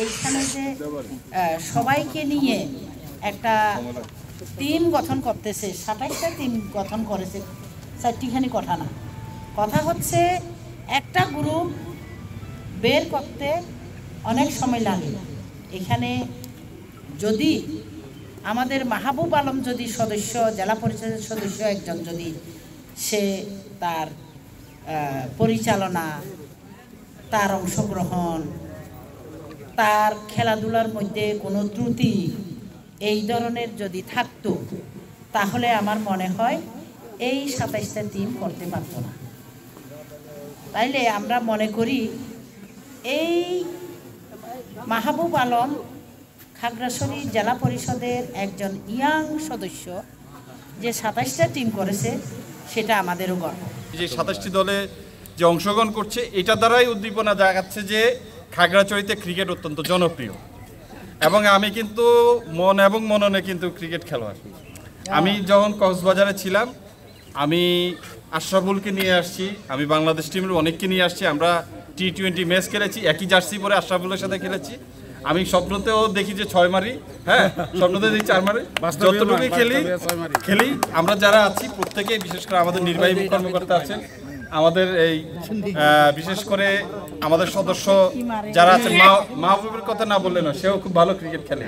এইখানে যে সবাইকে নিয়ে একটা টিম গঠন করতেছে, 27টা টিম গঠন করেছে, 4টিখানি কথা না। কথা হচ্ছে একটা গ্রুপ বের করতে অনেক সময় লাগে। এখানে যদি আমাদের মাহবুব আলম যদি সদস্য, জেলা পরিষদের সদস্য একজন, যদি সে তার পরিচালনা, তার অংশগ্রহণ, তার খেলাধুলার মধ্যে কোনো ত্রুটি এই ধরনের যদি থাকতো, তাহলে আমার মনে হয় এই 27টা টিম করতে পারতো না। তাইলে আমরা মনে করি এই মাহবুব আলম খাগড়াছড়ি জেলা পরিষদের একজন ইয়াং সদস্য যে 27টা টিম করেছে, সেটা আমাদেরও গর্ব। যে 27টি দলে যে অংশগ্রহণ করছে, এটা দ্বারাই উদ্দীপনা দেখাচ্ছে যে খাগড়াছড়িতে ক্রিকেট অত্যন্ত জনপ্রিয়। এবং আমি কিন্তু মন এবং মননে কিন্তু ক্রিকেট খেলোয়াড়। আমি যখন কক্সবাজারে ছিলাম, আমি আশরাফুলকে নিয়ে আসছি, আমি বাংলাদেশ টিমের অনেককে নিয়ে আসছি। আমরা T20 ম্যাচ খেলেছি, একই জার্সি পরে আশরাফুলের সাথে খেলেছি। আমি স্বপ্নতেও দেখি যে 6 মারি, হ্যাঁ, স্বপ্নতে দেখি 4 মারি। যতটুকুই খেলি আমরা যারা আছি প্রত্যেকেই, বিশেষ করে আমাদের নির্বাহী কর্মকর্তা আছেন, আমাদের এই বিশেষ করে আমাদের সদস্য যারা আছেন, মাহবুবের কথা না বললে না, সেও খুব ভালো ক্রিকেট খেলে।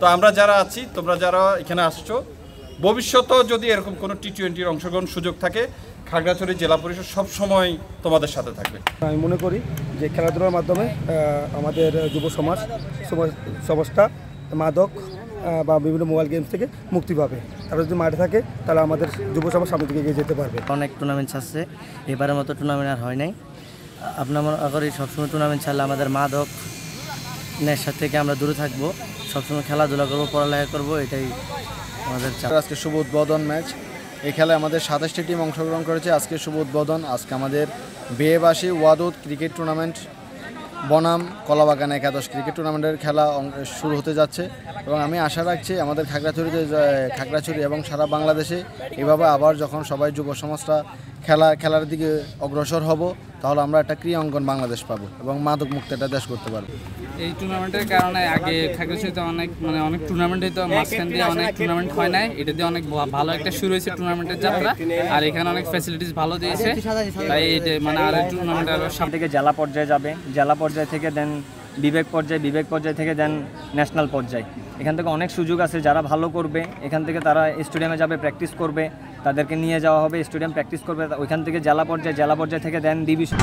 তো আমরা যারা আছি, তোমরা যারা এখানে আসছো, ভবিষ্যতেও যদি এরকম কোনো T20 অংশগ্রহণ সুযোগ থাকে, খাগড়াছড়ি জেলা পরিষদ সব সময় তোমাদের সাথে থাকবে। আমি মনে করি যে খেলাধুলার মাধ্যমে আমাদের যুব সমাজটা মাদক বা বিভিন্ন মোবাইল গেমস থেকে মুক্তি পাবে। তারা যদি মাঠে থাকে, তাহলে আমাদের যুব সমাজ সামনে দিকে এগিয়ে যেতে পারবে। অনেক টুর্নামেন্ট আছে, এবারের মতো টুর্নামেন্ট আর হয় নাই। আপনার মনে করি সবসময় টুর্নামেন্ট ছাড়লে আমাদের মাদক নেশা থেকে আমরা দূরে থাকবো, সবসময় খেলাধুলা করবো, পড়ালেখা করবো, এটাই আমাদের চাপ। আজকে শুভ উদ্বোধন ম্যাচ। এই খেলায় আমাদের 27টি টিম অংশগ্রহণ করেছে। আজকে শুভ উদ্বোধন। আজকে আমাদের বেয়েবাসী ওয়াদুদ ক্রিকেট টুর্নামেন্ট বনাম কলাবাগান একাদশ ক্রিকেট টুর্নামেন্টের খেলা শুরু হতে যাচ্ছে। এবং আমি আশা রাখছি আমাদের খাগড়াছড়ি এবং সারা বাংলাদেশে এভাবে আবার যখন সবাই যুব সমাজটা খেলার দিকে অগ্রসর হব, তাহলে আমরা একটা ক্রীড়া অঙ্গন বাংলাদেশ পাবো এবং মাদক মুক্ত একটা দেশ করতে পারবো। এই টুর্নামেন্টের কারণে আগে খাগড়াছড়িতে অনেক টুর্নামেন্ট হইতো, মাঝখান দিয়ে অনেক টুর্নামেন্ট হয় নাই। এটা দিয়ে অনেক ভালো একটা শুরু হয়েছে টুর্নামেন্টের যাত্রা। আর এখানে অনেক ফ্যাসিলিটিস ভালো দিয়েছে, তাই আর টুর্নামেন্ট আরো সামনে থেকে জেলা পর্যায়ে যাবে, জেলা পর্যায় থেকে দেন বিবেক পর্যায় থেকে দেন ন্যাশনাল পর্যায়ে। এখান থেকে অনেক সুযোগ আছে, যারা ভালো করবে এখান থেকে তারা স্টেডিয়ামে যাবে, প্র্যাকটিস করবে, তাদেরকে নিয়ে যাওয়া হবে, স্টেডিয়াম প্র্যাকটিস করবে। ওইখান থেকে জেলা পর্যায় থেকে দেন ডিভিশন।